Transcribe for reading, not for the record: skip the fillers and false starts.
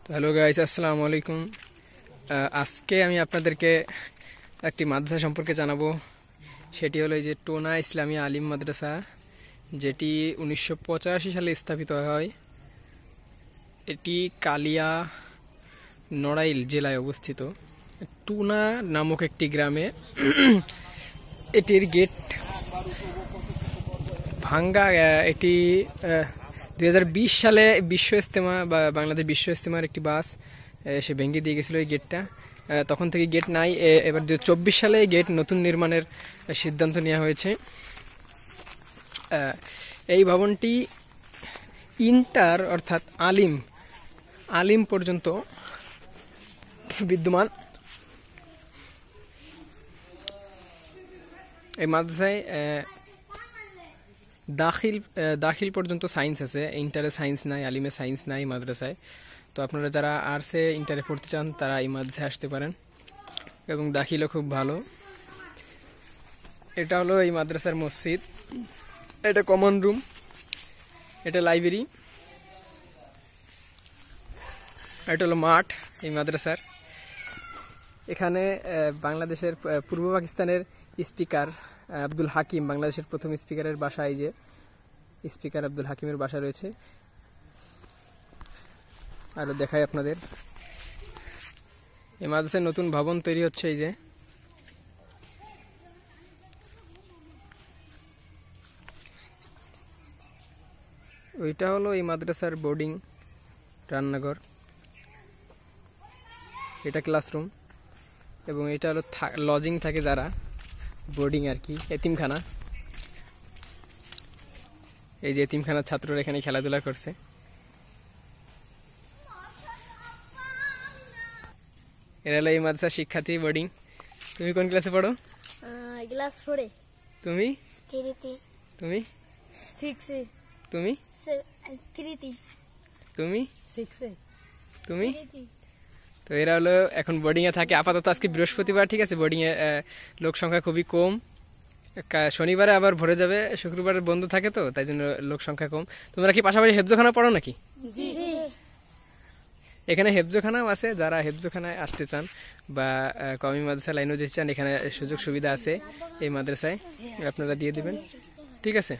তো hello guys, আসসালামু আলাইকুম। আজকে আমি আপনাদেরকে একটি মাদ্রাসা সম্পর্কে জানাবো। সেটি হলো এই যে টোনা ইসলামিয়া আলিম মাদ্রাসা, যেটি 1985 সালে স্থাপিত হয়। এটি কালিয়া নড়াইল জেলায় অবস্থিত টুনা নামক একটি গ্রামে। এটির গেট ভাঙ্গা। এটি 2020 সালে বিশ্ব ইজতেমা বা বাংলাদেশ বিশ্ব ইজতেমার একটি বাস সে ভেঙে দিয়ে গেছিলো এই গেটটা। তখন থেকে গেট নাই। এবার 2024 সালে গেট নতুন নির্মাণের সিদ্ধান্ত নেওয়া হয়েছে। এই ভবনটি ইন্টার অর্থাৎ আলিম পর্যন্ত বিদ্যমান। এই মাদ্রাসায় দাখিল পর্যন্ত সায়েন্স আছে, ইন্টারে সায়েন্স নাই, আলিমে সায়েন্স নাই মাদ্রাসায়। তো আপনারা যারা আর্টসে ইন্টারে পড়তে চান তারা এই মাদ্রাসায় আসতে পারেন, এবং দাখিলও খুব ভালো। এটা হলো এই মাদ্রাসার মসজিদ, এটা কমন রুম, এটা লাইব্রেরি, এটা হলো মাঠ এই মাদ্রাসার। এখানে বাংলাদেশের পূর্ব পাকিস্তানের স্পিকার আব্দুল হাকিম, বাংলাদেশের প্রথম স্পিকারের বাসা, এই যে স্পিকার আব্দুল হাকিমের বাসা রয়েছে। আরো দেখাই আপনাদের, এই মাদ্রাসায় নতুন ভবন তৈরি হচ্ছে। এই যে ওইটা হলো এই মাদ্রাসার বোর্ডিং রান্নাঘর, এটা ক্লাসরুম, এবং এটা হলো লজিং থাকে যারা, বোর্ডিং আর কি, এতিমখানা। এই যে এতিমখানার ছাত্ররা এখানে খেলাধুলা করছে। এরা হলো এই মাদ্রাসার শিক্ষার্থী বোর্ডিং। তুমি কোন ক্লাসে পড়ো? ক্লাস 4 এ। তুমি? 3 তে। তুমি? 6 এ। তুমি? 3 তে। তুমি? 6 এ। তুমি? তো এরা হলো এখন বোর্ডিং এ থাকে আপাতত। আজকে বৃহস্পতিবার, ঠিক আছে, বোর্ডিং এ লোক সংখ্যা খুবই কম। শনিবারে আবার ভরে যাবে, শুক্রবারে বন্ধ থাকে, তো তাই জন্য লোক সংখ্যা কম। তোমরা কি পাশাপাশি হেফজোখানা পড়ো নাকি? জি জি। এখানে হেফজোখানাও আছে, যারা হেফজোখানায় আসতে চান বা কওমি মাদ্রাসা লাইনে যেতে চান, এখানে সুযোগ সুবিধা আছে এই মাদ্রাসায়, আপনারা দিয়ে দিবেন, ঠিক আছে।